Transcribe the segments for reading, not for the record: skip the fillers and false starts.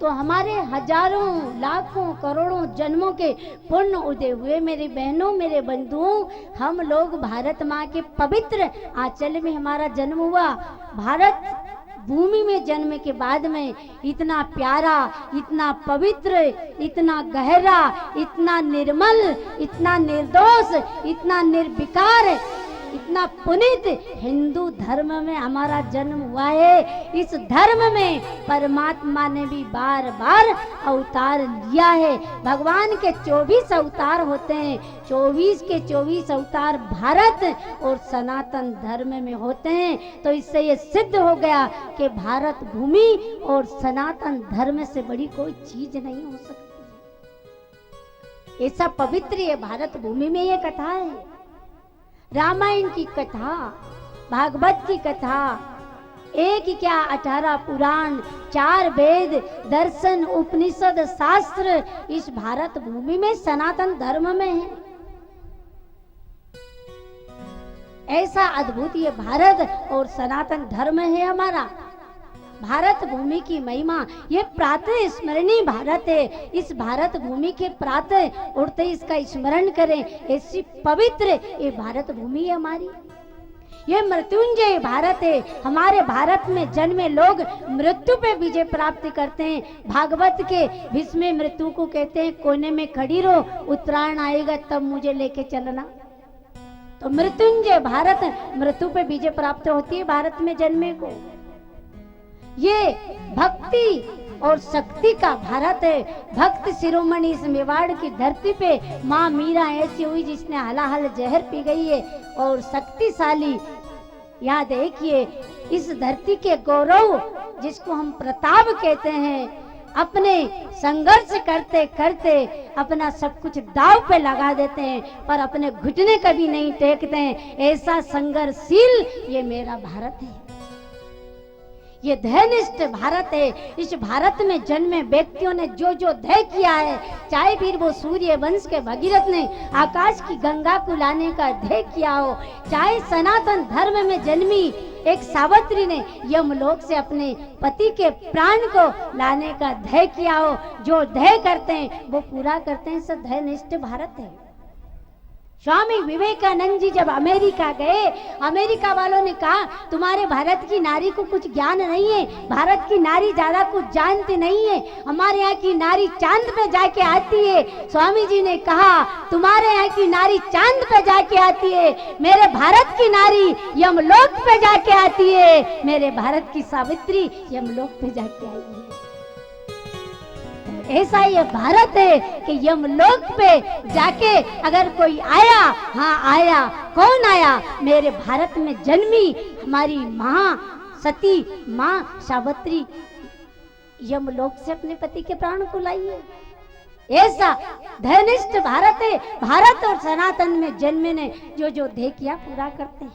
तो हमारे हजारों लाखों करोड़ों जन्मों के पुण्य उदय हुए। मेरी बहनों, मेरे बंधुओं, हम लोग भारत माँ के पवित्र आंचल में हमारा जन्म हुआ। भारत भूमि में जन्म के बाद में इतना प्यारा, इतना पवित्र, इतना गहरा, इतना निर्मल, इतना निर्दोष, इतना निर्विकार, इतना पुनीत हिंदू धर्म में हमारा जन्म हुआ है। इस धर्म में परमात्मा ने भी बार बार अवतार लिया है। भगवान के 24 अवतार होते हैं। 24 के 24 अवतार भारत और सनातन धर्म में होते हैं। तो इससे ये सिद्ध हो गया कि भारत भूमि और सनातन धर्म से बड़ी कोई चीज नहीं हो सकती। ऐसा पवित्र ये भारत भूमि में ये कथा है। रामायण की कथा, भागवत की कथा, एक क्या 18 पुराण, 4 वेद, दर्शन, उपनिषद, शास्त्र इस भारत भूमि में सनातन धर्म में है। ऐसा अद्भुत ये भारत और सनातन धर्म है हमारा। भारत भूमि की महिमा, ये प्रातः स्मरणीय भारत है। इस भारत भूमि के प्रातः उठते इसका स्मरण करें। ऐसी पवित्र ये भारत भूमि है हमारी। ये मृत्युंजय भारत है। हमारे भारत में जन्मे लोग मृत्यु पे विजय प्राप्त करते हैं। भागवत के भीष्म मृत्यु को कहते हैं, कोने में खड़ी रहो, उत्तरायण आएगा तब मुझे लेके चलना। तो मृत्युंजय भारत, मृत्यु पे विजय प्राप्त होती है भारत में जन्मे को। ये भक्ति और शक्ति का भारत है। भक्त शिरोमणि इस मेवाड़ की धरती पे माँ मीरा ऐसी हुई जिसने हलाहल जहर पी गई है। और शक्तिशाली, याद देखिए, इस धरती के गौरव जिसको हम प्रताप कहते हैं, अपने संघर्ष करते करते अपना सब कुछ दाव पे लगा देते हैं, पर अपने घुटने कभी नहीं टेकते हैं। ऐसा संघर्षशील ये मेरा भारत है। ये धैर्यनिष्ठ भारत है। इस भारत में जन्मे व्यक्तियों ने जो जो धैर्य किया है, चाहे फिर वो सूर्य वंश के भगीरथ ने आकाश की गंगा को लाने का धैर्य किया हो, चाहे सनातन धर्म में जन्मी एक सावित्री ने यमलोक से अपने पति के प्राण को लाने का धैर्य किया हो, जो धैर्य करते हैं वो पूरा करते हैं। सब धैर्यनिष्ठ भारत है। स्वामी विवेकानंद जी जब अमेरिका गए, अमेरिका वालों ने कहा तुम्हारे भारत की नारी को कुछ ज्ञान नहीं है, भारत की नारी ज्यादा कुछ जानती नहीं है, हमारे यहाँ की नारी चांद पे जाके आती है। स्वामी जी ने कहा तुम्हारे यहाँ की नारी चांद पे जाके आती है, मेरे भारत की नारी यमलोक पे जाके आती है। मेरे भारत की सावित्री यमलोक पे जाके आई है। ऐसा ये भारत है कि यमलोक पे जाके अगर कोई आया, हाँ आया, कौन आया? मेरे भारत में जन्मी हमारी माँ सती माँ सावित्री यमलोक से अपने पति के प्राण को लाई है। ऐसा धर्मनिष्ठ भारत है। भारत और सनातन में जन्मे ने जो जो ध्येय किया पूरा करते हैं।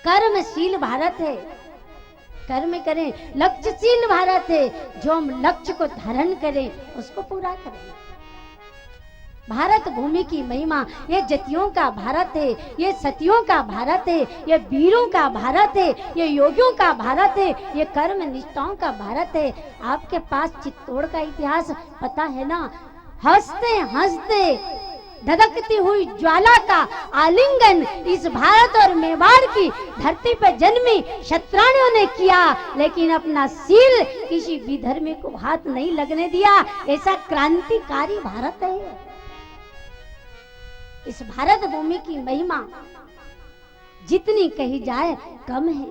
कर्मशील भारत है, कर्म करें। लक्ष्यशील भारत है, जो हम लक्ष्य को धारण करें उसको पूरा करें। भारत भूमि की महिमा, ये जतियों का भारत है, ये सतियों का भारत है, ये वीरों का भारत है, ये योगियों का भारत है, ये कर्म निष्ठाओं का भारत है। आपके पास चित्तौड़ का इतिहास पता है ना? हंसते हंसते धधकती हुई ज्वाला का आलिंगन इस भारत और मेवाड़ की धरती पर जन्मी क्षत्रियों ने किया, लेकिन अपना सिर किसी विधर्मी को हाथ नहीं लगने दिया। ऐसा क्रांतिकारी भारत है। इस भारत भूमि की महिमा जितनी कही जाए कम है।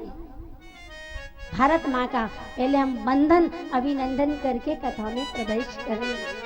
भारत माँ का पहले हम बंधन अभिनंदन करके कथा में प्रवेश करें।